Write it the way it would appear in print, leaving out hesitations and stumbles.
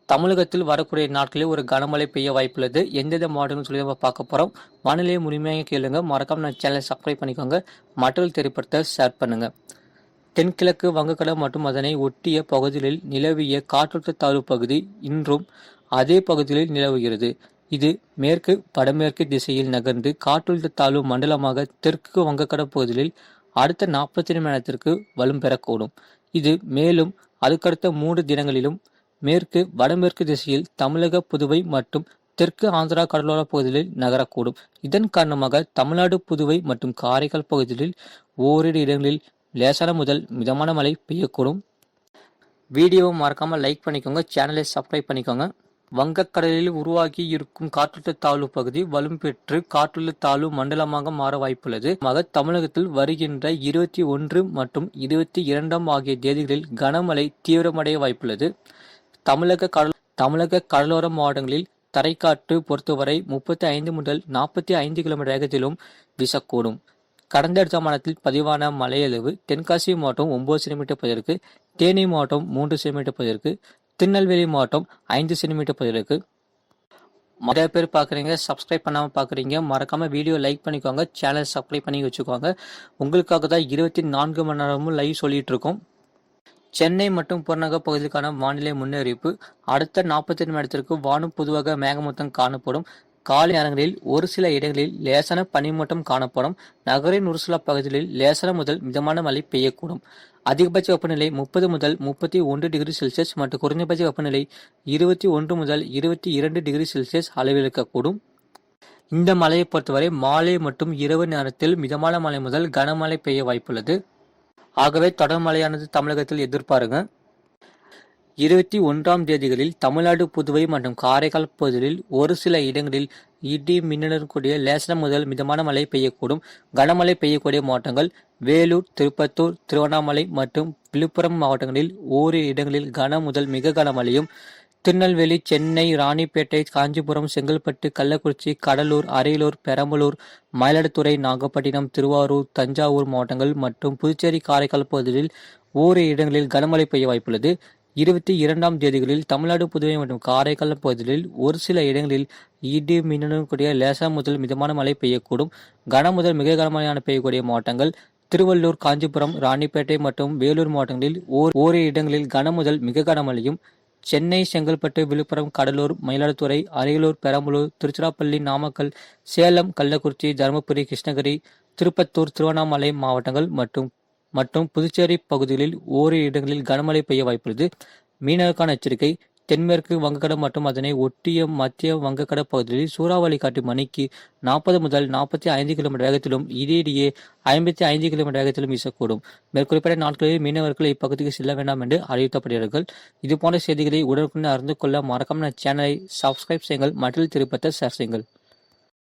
தமிழகத்தில் வரக்கூடிய நாட்களில் ஒரு கனமழை பெய்ய வாய்ப்புள்ளது. எந்தெந்த மாவட்டங்கள்னு சொல்லி நம்ம பார்க்க போறோம். வானிலையை முழுமையாக கேளுங்க. மறக்காம நம்ம சேனலை சப்ஸ்கிரைப் பண்ணிக்கோங்க. மற்றொரு திரைப்படத்தை ஷேர் பண்ணுங்க. தென்கிழக்கு வங்கக்கடல் மற்றும் அதனை ஒட்டிய பகுதிகளில் நிலவிய காற்றழுத்த தாழ்வு பகுதி இன்றும் அதே பகுதிகளில் நிலவுகிறது. இது மேற்கு வடமேற்கு திசையில் நகர்ந்து காற்றழுத்த தாழ்வு மண்டலமாக தெற்கு வங்கக்கடல் பகுதிகளில் அடுத்த 42 மணி நேரத்திற்கு வலும் பெறக்கூடும். இது மேலும் அதுக்கடுத்த 3 தினங்களிலும் மேற்கு வடமேற்கு திசையில் தமிழக, புதுவை மற்றும் தெற்கு ஆந்திரா கடலோர பகுதிகளில் நகரக்கூடும். இதன் காரணமாக தமிழ்நாடு, புதுவை மற்றும் காரைக்கால் பகுதிகளில் ஓரிரு இடங்களில் லேசான முதல் மிதமான மழை பெய்யக்கூடும். வீடியோவை மறக்காம லைக் பண்ணிக்கோங்க. சேனலை சப்ஸ்கிரைப் பண்ணிக்கோங்க. வங்கக்கடலில் உருவாகி இருக்கும் காற்றழுத்த தாழ்வு பகுதி வலும் பெற்று காற்றழுத்த தாழ்வு மண்டலமாக மாற வாய்ப்புள்ளது. தமிழகத்தில் வருகின்ற 21 மற்றும் 22 ஆகிய தேதிகளில் கனமழை தீவிரமடைய வாய்ப்புள்ளது. தமிழக கடலோர மாவட்டங்களில் தரைக்காற்று பொறுத்தவரை 35 முதல் 45 கிலோமீட்டர் வேகத்திலும் வீசக்கூடும். கடந்த 2 மாதத்தில் பதிவான மழையளவு தென்காசி மாவட்டம் 9 சென்டிமீட்டர் பதிவிற்கு, தேனி மாவட்டம் 3 சென்டிமீட்டர் பதிவிற்கு, திருநெல்வேலி மாவட்டம் 5 சென்டிமீட்டர் பதிவிற்கு. நிறைய பேர் பார்க்குறீங்க, சப்ஸ்கிரைப் பண்ணாமல் பார்க்குறீங்க. மறக்காம வீடியோ லைக் பண்ணிக்கோங்க. சேனல் சப்ஸ்கிரைப் பண்ணி வச்சுக்கோங்க. உங்களுக்காக தான் 24 மணி நேரமும் லைவ் சொல்லிட்டு இருக்கோம். சென்னை மற்றும் புறநகர் பகுதிக்கான வானிலை முன்னறிவிப்பு. அடுத்த 48 மணி நேரத்திற்கு வானம் பொதுவாக மேகமூட்டம் காணப்படும். காலை நேரங்களில் ஒரு சில இடங்களில் லேசான பனிமூட்டம் காணப்படும். நகரின் ஒரு சில பகுதிகளில் லேசான முதல் மிதமான மழை பெய்யக்கூடும். அதிகபட்ச வெப்பநிலை 30 முதல் 31 டிகிரி செல்சியஸ் மற்றும் குறைந்தபட்ச வெப்பநிலை 21 முதல் 22 டிகிரி செல்சியஸ் அளவிருக்கக்கூடும். இந்த மழையை பொறுத்தவரை மாலை மற்றும் இரவு நேரத்தில் மிதமான மழை முதல் கனமழை பெய்ய வாய்ப்புள்ளது. ஆகவே தொடர் மழையானது தமிழகத்தில் எதிர்பாருங்க. 21ஆம் தேதிகளில் தமிழ்நாடு, புதுவை மற்றும் காரைக்கால் பகுதிகளில் ஒரு சில இடங்களில் இடி மின்னலுடன் கூடிய லேசான முதல் மிதமான மழை பெய்யக்கூடும். கனமழை பெய்யக்கூடிய மாவட்டங்கள் வேலூர், திருப்பத்தூர், திருவண்ணாமலை மற்றும் விழுப்புரம் மாவட்டங்களில் ஓரிரு இடங்களில் கன முதல் மிக கனமழையும், திருநெல்வேலி, சென்னை, ராணிப்பேட்டை, காஞ்சிபுரம், செங்கல்பட்டு, கள்ளக்குறிச்சி, கடலூர், அரியலூர், பெரம்பலூர், மயிலாடுதுறை, நாகப்பட்டினம், திருவாரூர், தஞ்சாவூர் மாவட்டங்கள் மற்றும் புதுச்சேரி, காரைக்கால் பகுதிகளில் ஓரிரு இடங்களில் கனமழை பெய்ய வாய்ப்புள்ளது. 22ஆம் தேதிகளில் தமிழ்நாடு, புதுவை மற்றும் காரைக்கால் பகுதிகளில் ஒரு சில இடங்களில் இடி மின்னலுடன் கூடிய லேசான முதல் மிதமான மழை பெய்யக்கூடும். கன முதல் மிக கனமழையான பெய்யக்கூடிய மாவட்டங்கள் திருவள்ளூர், காஞ்சிபுரம், ராணிப்பேட்டை மற்றும் வேலூர் மாவட்டங்களில் ஓரிரு இடங்களில் கன முதல் மிக கனமழையும், சென்னை, செங்கல்பட்டு, விழுப்புரம், கடலூர், மயிலாடுதுறை, அரியலூர், பெரம்பலூர், திருச்சிராப்பள்ளி, நாமக்கல், சேலம், கள்ளக்குறிச்சி, தருமபுரி, கிருஷ்ணகிரி, திருப்பத்தூர், திருவண்ணாமலை மாவட்டங்கள் மற்றும் புதுச்சேரி பகுதிகளில் ஓரிரு இடங்களில் கனமழை பெய்ய வாய்ப்புள்ளது. மீனவருக்கான எச்சரிக்கை. தென்மேற்கு வங்கக்கடல் மற்றும் அதனை ஒட்டிய மத்திய வங்கக்கடல் பகுதிகளில் சூறாவளி காற்று மணிக்கு 40 முதல் 45 கிலோமீட்டர் வேகத்திலும் இடையிடையே 55 கிலோமீட்டர் வேகத்திலும் வீசக்கூடும். மேற்குறிப்பிட்ட நாட்களில் மீனவர்கள் இப்பகுதிக்கு செல்ல வேண்டாம் என்று அறிவிக்கப்படுகிறார்கள். இதுபோன்ற செய்திகளை உடனுக்குடன் அறிந்து கொள்ள மறக்காம சேனலை சப்ஸ்கிரைப் செய்யுங்கள். மற்றொரு திருப்பத்தை ஷேர் செய்யுங்கள்.